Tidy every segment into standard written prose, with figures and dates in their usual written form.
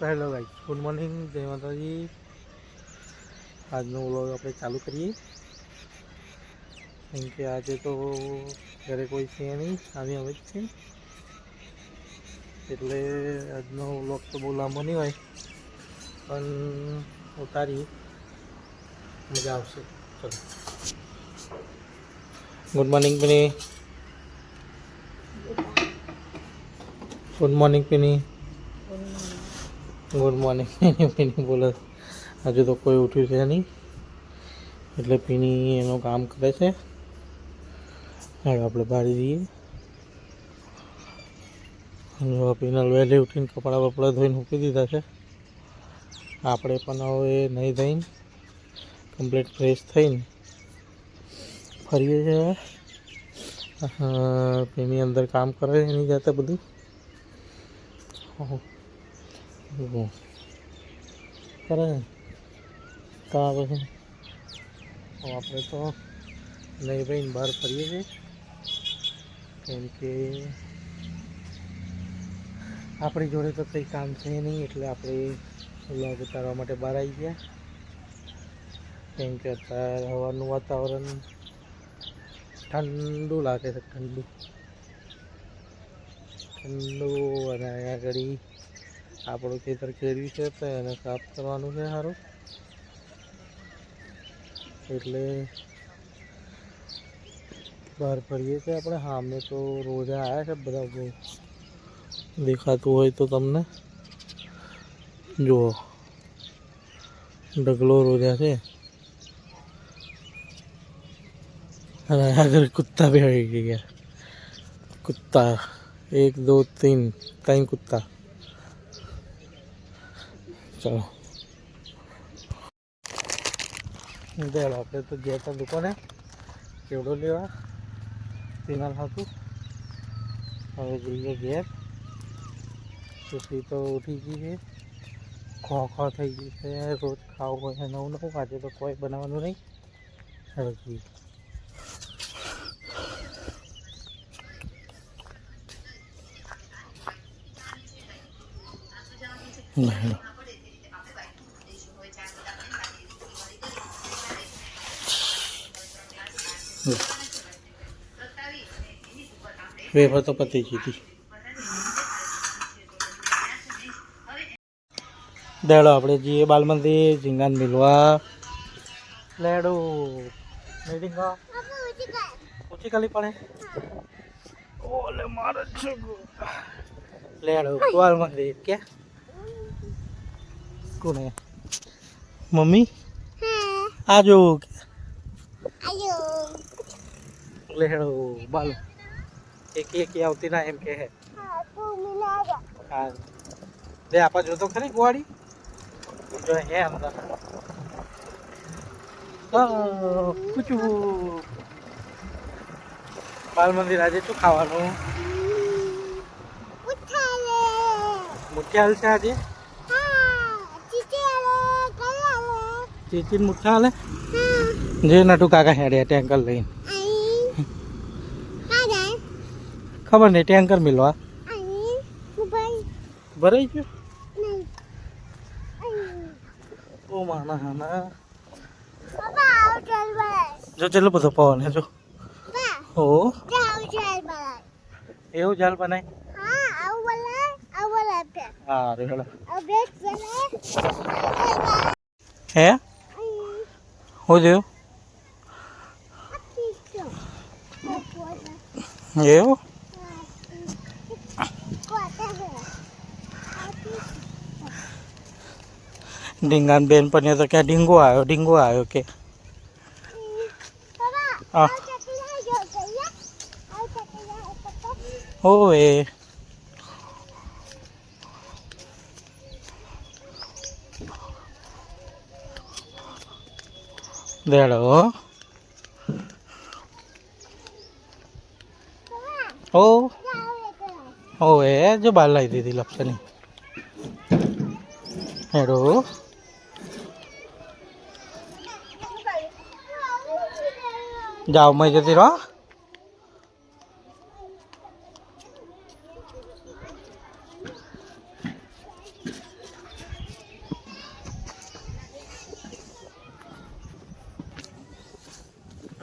Hello guys, good morning, જય માતાજી। આજનો વ્લોગ આપણે ચાલુ કરીએ કેમ કે આજે તો ઘરે કોઈ છે નહીં, અમે જ છીએ, એટલે આજનો વ્લોગ તો બહુ લાંબો નહીં હોય પણ ઉતારી મજા આવશે। ચલો, ગુડ મોર્નિંગ પિની, ગુડ મોર્નિંગ પિની, ગુડ મોર્નિંગ પીની બોલે। હજુ તો કોઈ ઉઠ્યું છે નહીં એટલે પીની એનું કામ કરે છે। હવે આપણે બહાર જઈએ। પીનલ વહેલી ઉઠીને કપડાં બપડા ધોઈને મૂકી દીધા છે। આપણે પણ હવે નહીં ધોઈને કમ્પ્લીટ ફ્રેશ થઈને ફરીએ છીએ। પીની અંદર કામ કરે એની જાતે બધું કરે તો પછી આપણે તો નહીં ભાઈને બહાર ફરીએ છીએ કેમ કે આપણી જોડે તો કંઈ કામ છે નહીં એટલે આપણે વ્લોગ ઉતારવા માટે બહાર આવી ગયા। કેમ કે અત્યારે હવાનું વાતાવરણ ઠંડુ લાગે છે, ઠંડુ અને અહીંયા આગળ આપણું ખેતર કેર્યું છે તો એને સાફ કરવાનું છે સારું, એટલે બહાર ફરીએ છીએ આપણે। હા, અમે તો રોજા આવ્યા છે બધા, બહુ દેખાતું હોય તો તમને જુઓ, ઢગલો રોજા છે અને આગળ કુત્તા भी આવી ગયા। કુત્તા 1 2 3 કુત્તા। ચલો ચાલો, આપણે તો ગયા હતા દુકાને કેવડો લેવા પીનાલ હતું। હવે જઈએ ઘેર। ખુશી તો ઉઠી ગઈ છે, ખો થઈ ગઈ છે। રોજ ખાવું હોય નવું નવું, આજે તો કોઈ બનાવવાનું નહીં। હવે જઈએ। વેફર તો પતી ગઈ હતી। દેડો આપણે જઈએ બાલ મંદિર ઝીંગાને મિલવા। લેડો નહીં ઢીંગા ઊંચી ખાલી પડે ઓલે મારે લેડો બાલ મંદિર ક્યાં કોને મમ્મી આજો લેડો બાલ એક આવતી ના એમ કે હા દે આપા જો તો ખરી ગોવાડી જો હે અંદર પૂછું બાલ મંદિર આજે શું ખાવાનું મુઠિયાલ છે આજે ચીચી મુઠિયાલ જે નટુ કાકા હેડે ટેન્કર લઈને ખબર નહીં ટેન્કર મિલવા ભરાઈ ગયો ઓ માના હાના જો ચલો બધો પવન હે જો હો એવું જાલ બનાય હા રેડો હે હો જો એવું ઢીંગાન બેન પણ તો ક્યાં ઢીંગો આવ્યો કે હોવે દેડો હોવે જો બાર લાવી દીધી લપસની હેડો જાઓ मैं जती रहो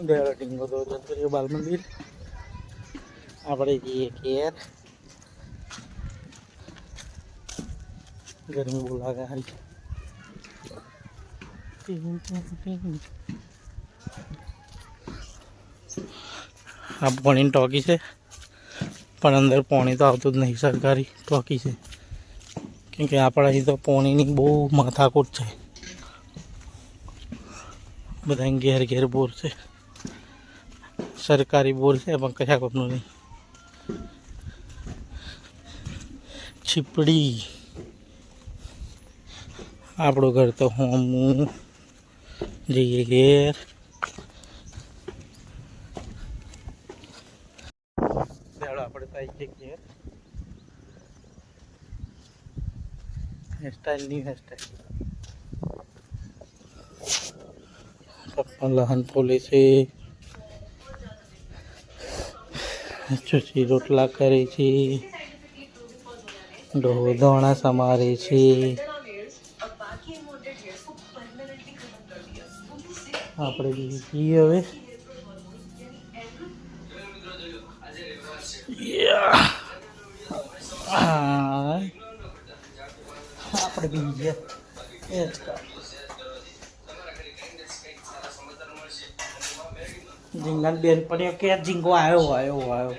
ડીંગો તો જતો રહ્યો બાલ મંદિર. આપણે જઈએ ઘેર. ગરમી બહુ લાગે હારી. આ પાણીની ટોકી છે પણ અંદર પાણી તો આવતું જ નહીં. સરકારી ટોકી છે કેમ કે આપણા અહીં તો પાણીની બહુ માથાકૂટ છે. બધા ઘેર ઘેર બોર છે. સરકારી બોર છે પણ કશા કોમનું નહીં. છીપડી આપણું ઘર તો હું જઈએ ઘેર. આપણે તો આવી જઈએ ઘેર. હેરસ્ટાઈલ ની હેરસ્ટાઈલ પપ્પા લહન ફોલે છે. ચૂસી રોટલા કરે છે. દોણા સમારે છે. આપણે જઈએ હવે. આપણે બી ગયા ઝીંગા બેન પડ્યો કે ઝીંગો આવ્યો આવ્યો આવ્યો.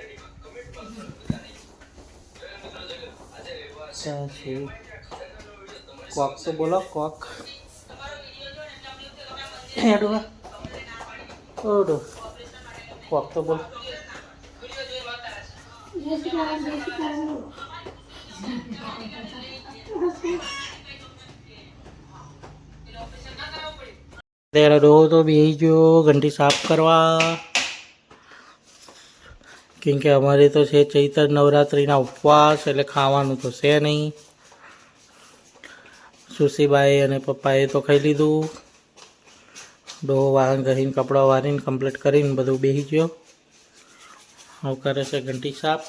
કોક તો બોલો કોક. હેડો ઓડો કોક તો બોલો. ત્યારે ડોહો તો બેસી ગયો ઘંટી સાફ કરવા. કેમ કે અમારે તો છે ચૈત્ર નવરાત્રિના ઉપવાસ એટલે ખાવાનું તો છે નહીં. સુશીબાઈ અને પપ્પાએ તો ખાઈ લીધું. ડોહો વાહન કરીને કપડાં વારીને કમ્પ્લીટ કરીને બધું બેસી ગયો. હવે કરે છે ઘંટી સાફ.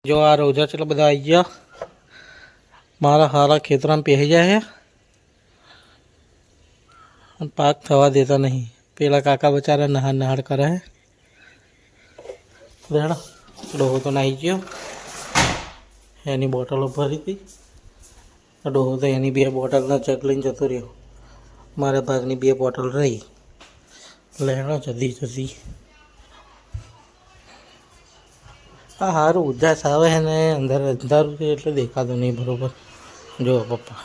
જો આ રોજા ચલો બધા આવી ગયા. મારા હારા ખેતરમાં પહેરી જાય છે પાક થવા દેતા નહીં. પેલા કાકા બચારા નહાડ નહાડ કરે છે. ડોહો તો નાહી ગયો. એની બોટલો ભરી હતી. ડોહો તો એની 2 બોટલના જગ લઈને જતો રહ્યો. મારા ભાગની 2 બોટલ રહી. લેણો જલ્દી જલ્દી. હા સારું ઉદાસ આવે છે ને અંદર અંધારું છે એટલે દેખાતું નહીં બરાબર. જો પપ્પા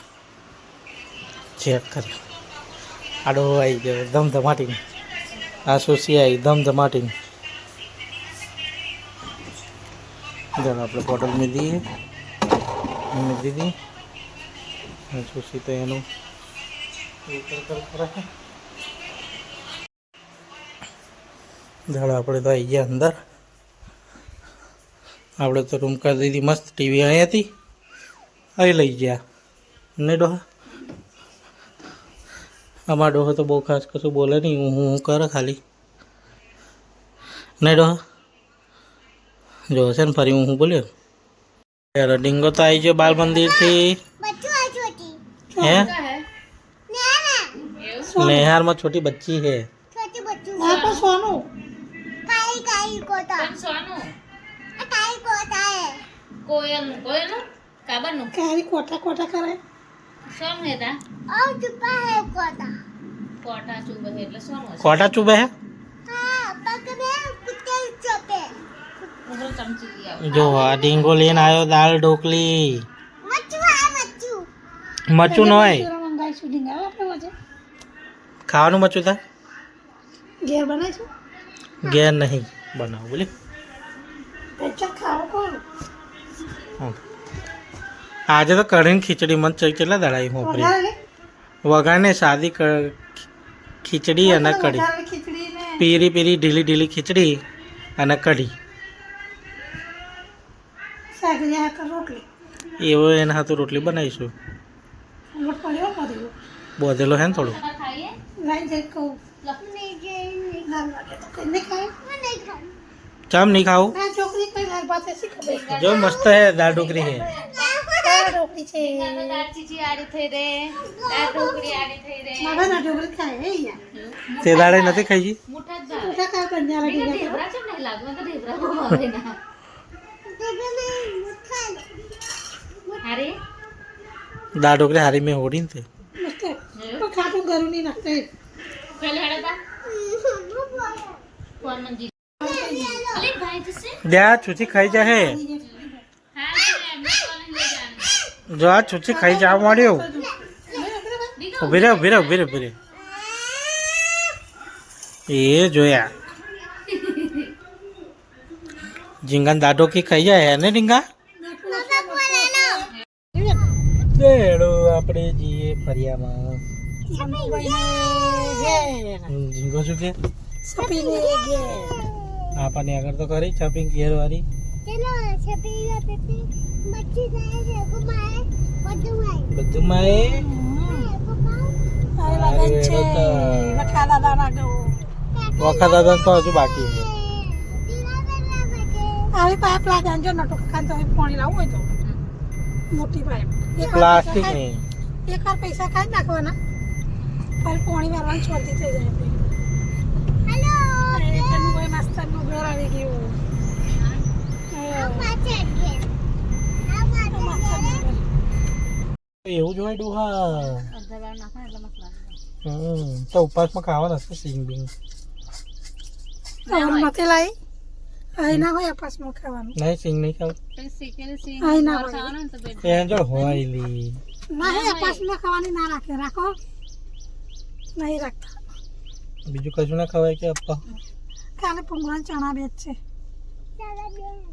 ચેક કર્યો. આડો આવી ગયો ધમધમાટીને. આ સુશી આવી ધમધમાટીને. ચાલો આપણે બોટલ મૂકી દીધી. સુશી તો એનું ચાલો આપણે તો આવી ગયા અંદર. આપણે તો રૂમ કરી દીધી મસ્ત. ટીવી અહીં હતી અહીં લઈ ગયા ને ડોહા. અમારા ડોહો તો બહુ ખાસ કશું બોલે નહીં. હું કરે ખાલી નહીં ડોહા. જો છે ને ફરી હું બોલ્યો. યાર ડીંગો તો આવી ગયો બાલ મંદિરથી. હે नेहार में छोटी बच्ची है. छोटी बच्ची वहाँ पर सोनू काई काई कोता सोनू काई कोता है कोयल कोयल काबर नु काई कोटा कोटा करे सोन है ता और चुपा है कोटा कोटा चुबे है એટલે સોનો कोटा चुबे है हां पग में कुत्ते चुबे उधर चमची दिया जो आ ढींगो लेन आयो दाल ढोकली मच्छू है मच्छू मच्छू नो है मंगाई छु ढींगा आपने वजह खाવાનું મચું था ઘેર બનાવીશું. ઘેર નહીં બનાવું બોલે. આજે તો કઢીને ખીચડી મન કેટલા દડાઈ મોકલી વઘારને સાદી ખીચડી અને કઢી. પીરી પીરી ઢીલી ઢીલી ખીચડી અને કઢી. એવો એના હાથું રોટલી બનાવીશું. બોધેલો હે ને થોડું. चम नहीं खाओ जो मस्त है दाल ढोकरी है દાળ ઢોકળી છે દાળ ચીચી આડી થઈ રે દાળ ઢોકળી આડી થઈ રે મારા દાળ ઢોકળી ખાય હે યાર તે દાડે નથી ખાઈ જી મુઠા જ દાળ મોટા કા કન્યા મેં લાગી ઢેબરા છે નહીં લાગવા તો ઢેબરા બહુ ભાવે ના અરે દાળ ઢોકળી હારી મેં હોડી ને તે મસ્ત પણ ખાતું ઘરું નહીં નાખતે પેલે હેડા તા ફોન મંજી અલે ભાઈ જશે દ્યા છુચી ખાઈ જા હે હા એમને કોને લઈ જાણ જો આ છુચી ખાઈ જવા માંડ્યો ઉભી રે ઉભી રે ઉભી રે ઉભી રે એ જોયા ઝીંગા દાડો કી ખાઈ જાય હે ને ડીંગા દેડો આપણે જઈએ ફરિયામાં ઝીંગો શું કે સપીને ઘેર આપણને આગળ તો કરી શોપિંગ ઘેર વાળી બધું માએ મારે લગન છે વખા દાદા ના ગો વખત દાદા તો હજુ બાકી છે આવી પાઇપ લાગે જો નટો ખાન તો પાણી લાવવું હોય તો મોટી પાઇપ પ્લાસ્ટિક ની એક વાર પૈસા ખાઈ નાખવાના પછી પાણી વારવાનું છોડતી થઈ જાય હેલો કોઈ માસ્તર નું ઘર આવી ગયું એવું જ હોય ડોહા અડધા વાર નાખો એટલે મસ્ત લાગે તો ઉપવાસમાં ખાવાના છે સિંગ બિંગ નથી લાવી અહીં ના હોય અપાસમાં ખાવાનું નહીં સિંગ નહીં ખાવ પછી શીખેલી સિંગ આઈ ના મોર હોય. ખાવાનો ને તો પેટ એ જો હોય લી નહીં અપાસમાં ખાવાની ના રાખે રાખો નહીં રાખતા બીજું કશું ના ખવાય કે અપ્પા કાલે પૂંગળા ચણા બેચ છે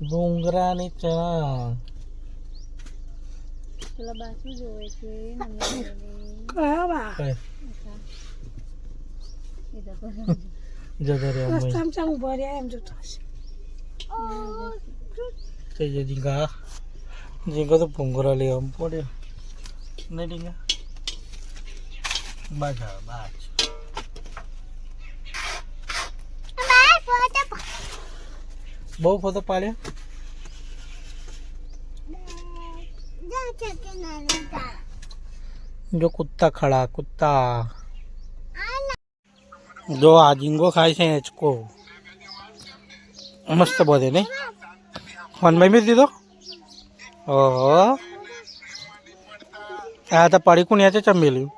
ડુંગરા ની ચણા પેલા બાસુ જોવે છે નંબર કયો બા કઈ એ દકો જતો રે અમ્માઈ રસ્તામાં ચા ઉભા રહ્યા એમ જોતો હશે થઈ જાય ઝીંગા ઝીંગા તો ભૂંગરા લેવા પડ્યો નહીં ઝીંગા બાજ આવે બાજ બહુ ફોટો પાડ્યો જો કુત્તા ખડા કુત્તા જો આ ઝીંગો ખાય છે હેચકો મસ્ત બધે નહીં ફોનમાં મેં દીધો ઓહો આ તો પડી કુણ છે ચમેલ્યું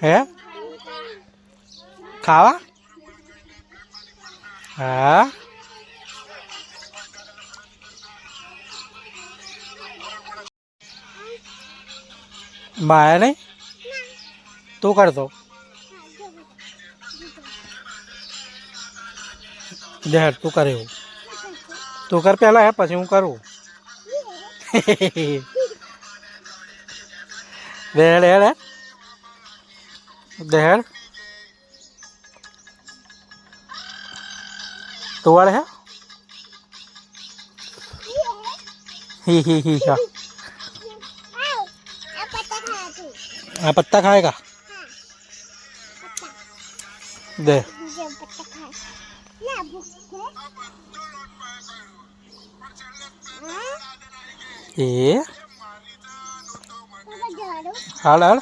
હે ખાવા હા માયા નહીં તું કરતો દેડ તું કરે એવું તું કર પહેલા હે પછી હું કરું દેડ હેડ દેડ તું વાળે હે ही क्या हाँ पत्ता खाएगा दे ये हाल हाल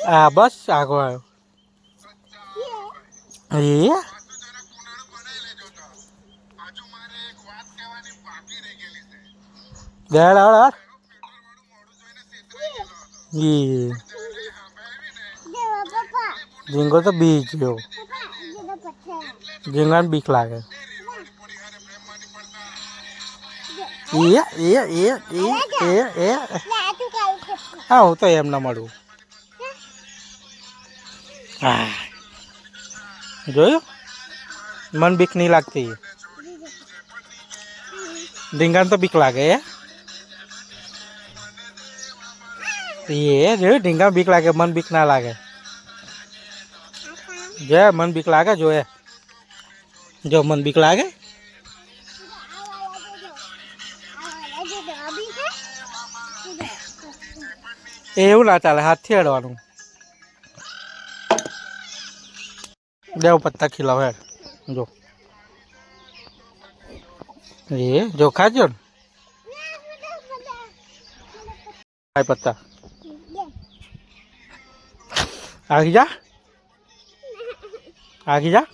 आ बस आगो आयो ये देड़ आड़ ये झींगो तो बीच गयो झींगा ने बीक लागे हाँ हूँ तो एम ना मळू જોયું મન બીક નહીં લાગતી ઢીંગાને તો બીક લાગે એ જોયું ઢીંગા બીક લાગે મન બીક ના લાગે જો મન બીક લાગે જોયે જો મન બીક લાગે એવું ના ચાલે, હાથથી હેડવાનું. દેવ પત્તા ખીલાવ હેડ જો. એ જો ખાજો ને પત્તા આગી જા, આગી જા,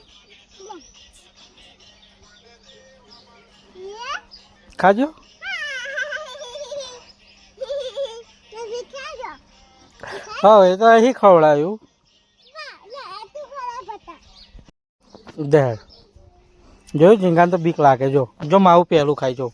ખાજો. હા એ તો અહીં ખવડાયું દે. જોયું ઝીંગાને તો બીક લાગે. જો જો માવું પહેલું ખાઈ જો.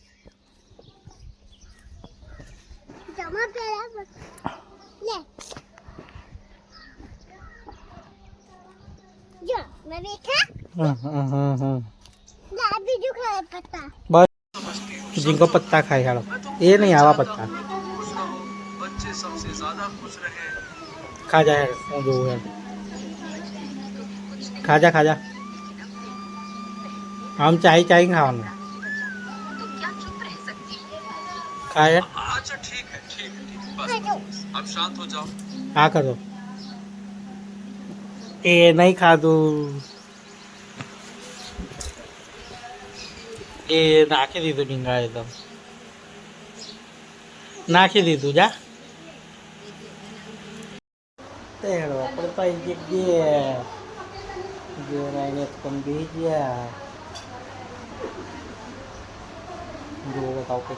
બસ ઝીંગો પત્તા ખાઈ હાલો. એ નહીં આવા પત્તા ખાજા હેડ. હું જોઉં હેડ. ખાજા ખાજા. આમ ચાઈ ચાઈ ખાવાનું. ખાય હા કરો. એ નહીં ખાધું. એ નાખી દીધું ડીંગા. એ તો નાખી દીધું. જા તેડો આપણે તો આવી ગયા. આવીને કંબી ગયા. જો બતાવો કે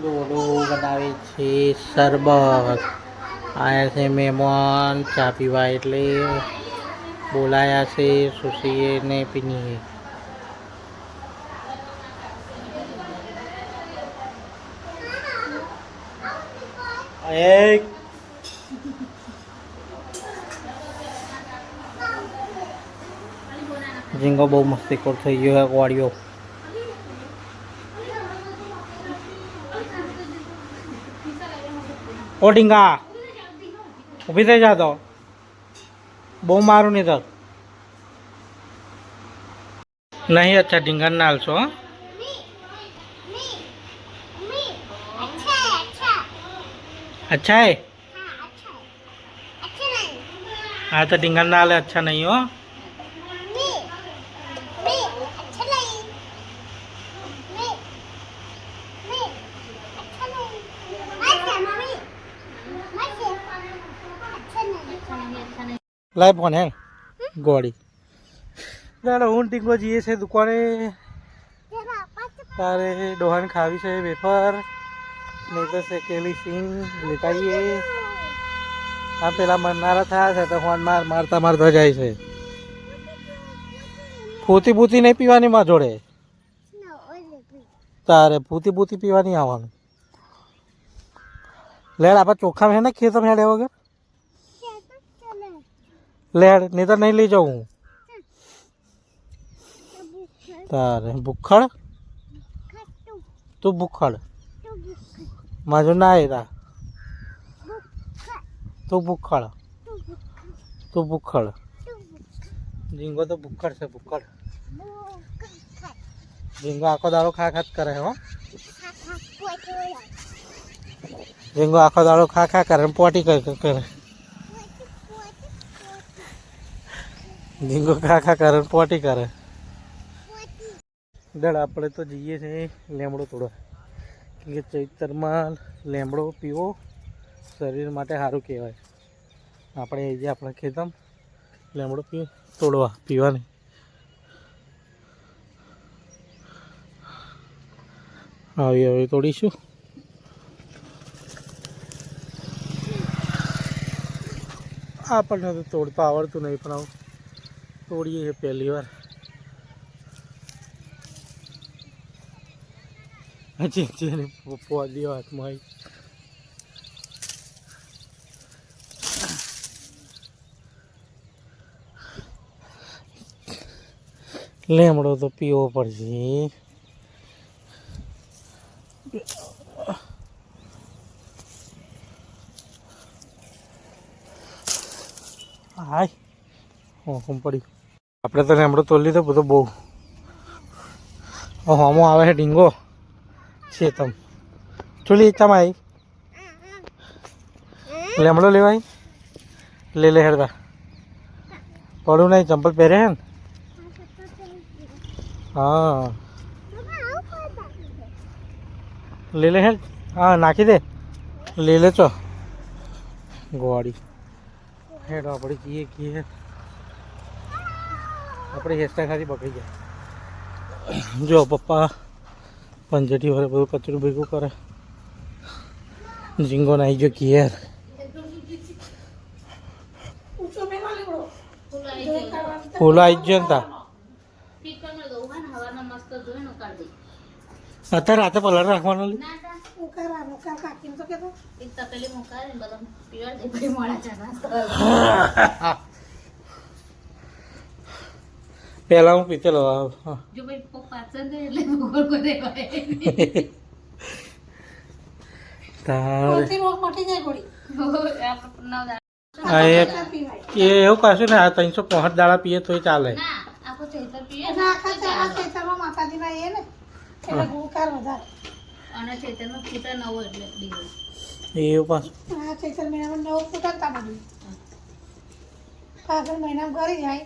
લોડો બનાવે છે. શરબત આયા છે મહેમાન ચા પીવા, એટલે બોલાયા છે સુશીએ ને પીનીએ. એક ઝીંગો બહુ મસ્તીખોર થઈ ગયો હે. વાળીઓ ઓ ડીંગા ઊભી થઈ જાતો. બહુ મારું નહીં તો નહીં. અચ્છા ડીંગા ના હાલશો. अच्छा है. हाँ तो ढींगन ना ले अच्छा नहीं हो. लाइव कौन है गोड़ी दादा हूँ टींगो जीए से दुकाने तारे डोहन खावी से वेफर नहीं तो શેકેલી સિંગ લેતા આવીએ. આ પેલા મરનારા થયા છે તો ફોન મારતા મારતા જાય છે. ફૂતી બૂતી નહીં પીવાની માં જોડે. તારે ફૂતી બૂતી પીવા નહીં આવવાનું. લેડ આપણે ચોખ્ખા હે ને ખેતર હેડે વગર લેડ નહીં તો નહીં લઈ જાઉં. તારે ભૂખડ તું ભૂખડ માજો ના એરા. તું ભૂખડ તું ભૂખડ. ઝીંગો તો ભૂખડ છે. ભૂખડ ઝીંગો આખો દાડો ખા ખા કરે. હો ઝીંગો આખો દાડો ખા ખા કરે પોટી કરે. ઝીંગો ખા ખા કરે પોટી કરે. દડ આપણે તો જઈએ છીએ લેમડો તોડવા. કે ચૈતરમાં લેમડો પીવો શરીર માટે સારું કહેવાય. આપણે એ જે આપણા ખેતરમાં લેમડો તોડવા પીવાની. આવી હવે તોડીશું. આપણને તો તોડતા આવડતું નહીં પણ તોડીએ પહેલી વાર. હજી પોદી હાથમાં લેમડો તો પીવો પડશે. હાય હું પડી. આપણે તો લેમડો તોડી લીધો બધો. બહુ હમો આવે છે ડીંગો છે તમ ચૂલી ઈચ્છામાં આવી લેમડો લેવાય લે હેડતા પડું નહીં ચંપલ પહેરે હે ને હા લે હેડ હા નાખી દે લે ચો ગોળી હેડ આપણે કીએ કીએ આપણે હેરસ્ટાઈલ ખાલી પકડી જાય જો પપ્પા પંજેટી વડે બધું કચરું ભેગું કરે ઝીંગો નાઈ ગયો ઘેર ફૂલો આવી ગયો ને તા અત્યારે રાતે પલર રાખવાનો લી પેલા હું પીતેલો એવું કશું ને 365 દાડા પીએ તોય ચાલે એવું પાછું મહિનામાં ઘરે જાય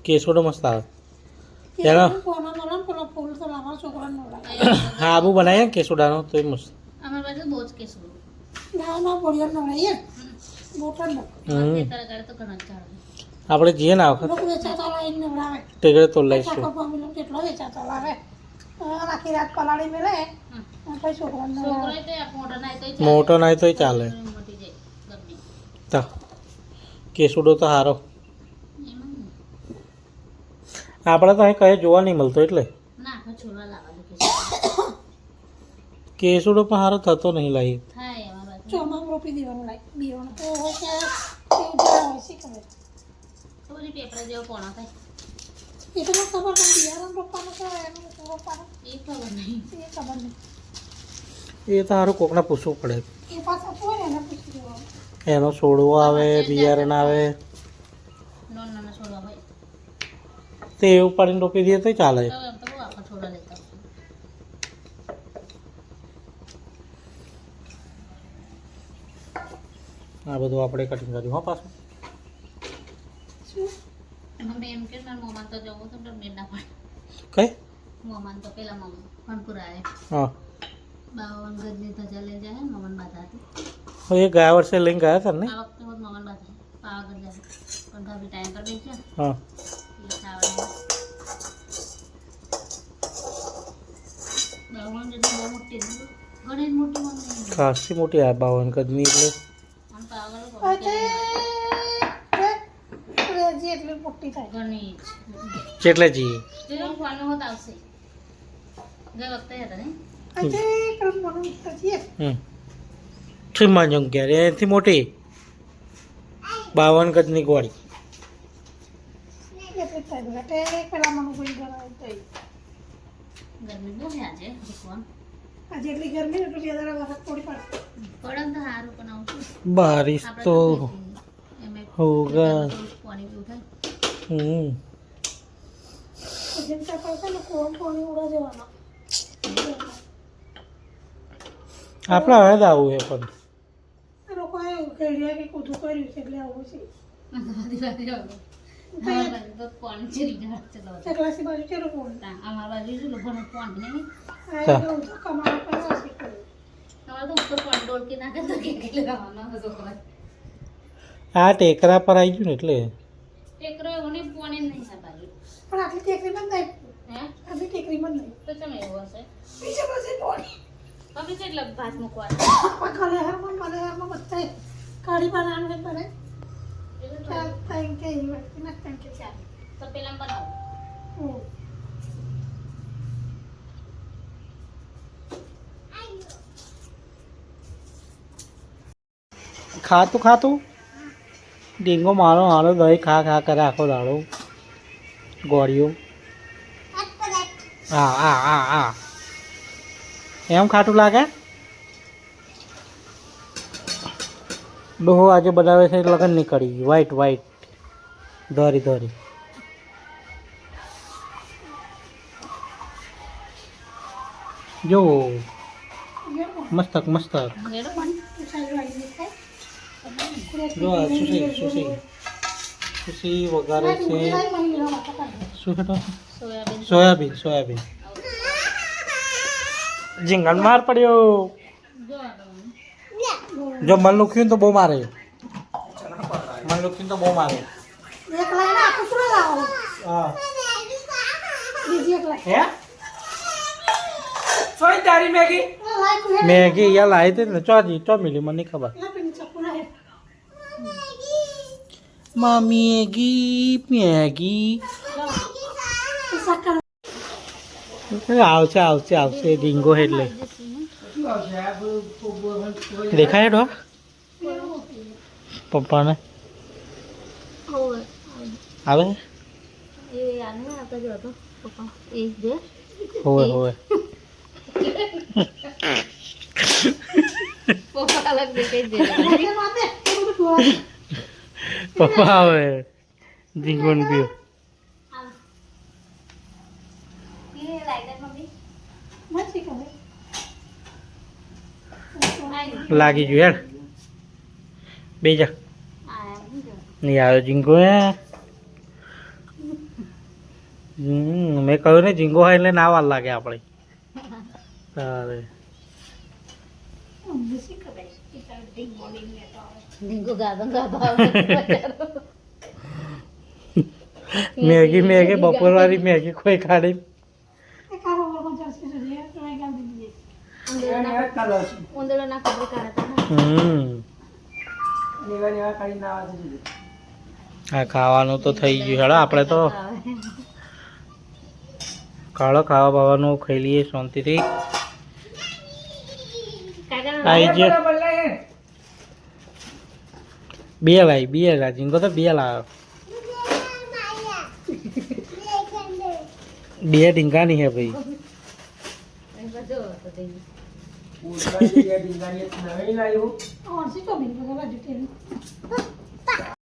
કેસોડો મસ્ત આવે એનો હા આબુ બનાવીએ ને કેસોડાનો તો મસ્ત આપણે જઈએ ને વખત ટેકડે તો લઈશું આખી રાત પલાળી મેલે મોટો નાય તોય ચાલે તો કેસુડો તો સારો આપણે તો અહીં કઈ જોવા નહીં મળતો એટલે કેસુડો પણ સારો થતો નહીં લાવી ચોમામાં રોપી દેવાનું લાય બીવાનું તો હોય કે કેવું જરા હોય શી ખબર પેપર જેવો પોણો થાય એ તો ખબર પણ બિયારણ રોપવાનું કે એનું રોપવાનું એ ખબર નહીં એ ખબર નહીં એ તો સારું કોકને પૂછવું પડે એ પાછા હોય ને એને પૂછી દેવાનું એનો છોડવો આવે બિયારણ આવે નાના છોડવા હોય તે એવું પાડીને રોપી દઈએ તો ચાલે તો એમ તો બહુ આખા છોડવા લેતા આ બધું આપણે કટિંગ કર્યું હા પાછું અમે એમ કે મારા મોમાન તો જવું તો મેળ ના પડે કઈ મોમાન તો પેલા મોમાન ખણપુરા આવે હા 52 ગજની ધજા લઈ જાય મોમાન બાધા એ ગયા વર્ષે લઈને ગયા હતા ને આ વખતે હોત મોમાન બાધા પાવાગઢ જાય પણ ભાભી ટાઈમ પર બેસી હા એટલે ખાવાનું 52 જેટલી બહુ મોટી ઘણી જ મોટી મમ્મી ખાસી મોટી આ 52 ગજની એટલે અને પાવાગઢ હજી એટલી મોટી થાય ઘણી કેટલે જઈએ સ્ટીલ ફોન હોત આવશે ગઈ વખતે હતા ને હજી પેલું મોટું હજી શ્રીમાન જંગ્યા એનાથી મોટી 52 ગજની ગોળી એટલી થાય એટલે પેલા મનું કોઈ ગણાય તો ગરમી બહુ છે આજે ભગવાન આજે એટલી ગરમી ને એટલું બે દાડા વરસાદ થોડી પડે પડે તો સારું પણ આવું બારિશ તો હોગા પાણી પીવું થાય જેમ કે પડશે ને કોણ પાણી ઉડા જવાનો આપણે હવે જ આવું છે પણ આ લોકોએ ઘડિયા કે કૂદું કર્યું છે એટલે આવું છે પાણી ચડી જાય ચકલાસી બાજુ ચેલો કોણ અમારા બાજુ શું લોકોનું પાણી નહીં આ એવું તો કમાવા કરવા શીખવું તમારે તો ઉપર પાણી ડોલકી નાખે તો કેટલે ખાવાનો છોકરા આ ટેકરા પર આવી ગયું ને એટલે ટેકરો એવો નહીં પાણી નહીં આ બાજુ પણ આટલી ટેકરીમાં જ નહીં હે આટલી ટેકરીમાં જ નહીં તો તમે એવું હશે બીજે પાસે પાણી તમે કેટલા ભાત મૂકવા પણ કલેહારમાં બધા કાઢી બનાવવાનું બને ચાલ થેન્ક યુ ના થેન્ક યુ ચાલ તો પેલા બનાવો ખાતું ડીંગો મારો હાલો દહીં ખા કરે આખો દાડો ગોળીઓ હા એમ ખાટું લાગે ડોહો આજે બનાવે છે લગન નીકળી વ્હાઈટ ધોરી જો યર મસ્તક મસ્તક પણ સાઈડ વાળી દેખાય જો આ સુસી વઘારે છે શું કહેતો સોયાબીન સોયાબીન ઝીંગણ માર પડ્યો જો મન લુખ્યું તો બહુ મારે મન લુખ્યું તો બહુ મારે એક લાઈન આખું શું લાવો હા બીજી એક લાઈન હે સોય તારી મેગી લાઈન મેગી યા લાવી હતી ને ચોજી ચો મિલી મને નહીં ખબર પેલી ચપુરા હે મેગી મેગી સાકર આવશે આવશે આવશે ડીંગો એટલે દેખાય ડો પપ્પાને આવે હોવે હોવે પપ્પા આવે ડીંગો ને પીઓ લાગી ગયું યાર બે જા નહીં આવ્યો ઝીંગો હે મેં કહ્યું ને ઝીંગો હોય એટલે ના વાર લાગે આપણે તારે મેગી મેગી બપોર વાળી મેગી કોઈ ખાડી ઉંદરડો ના ખબર કાઢતા હા ખાવાનું તો થઈ ગયું હેડો આપણે તો કાળો ખાવા બાવાનું ખાઈ લઈએ શાંતિથી આવી ગયો બે લાવી ઝીંગો તો બે લાવ્યો બે ઢીંગાની હે ભાઈ और सी तो बिल्कुल लगा डिटेल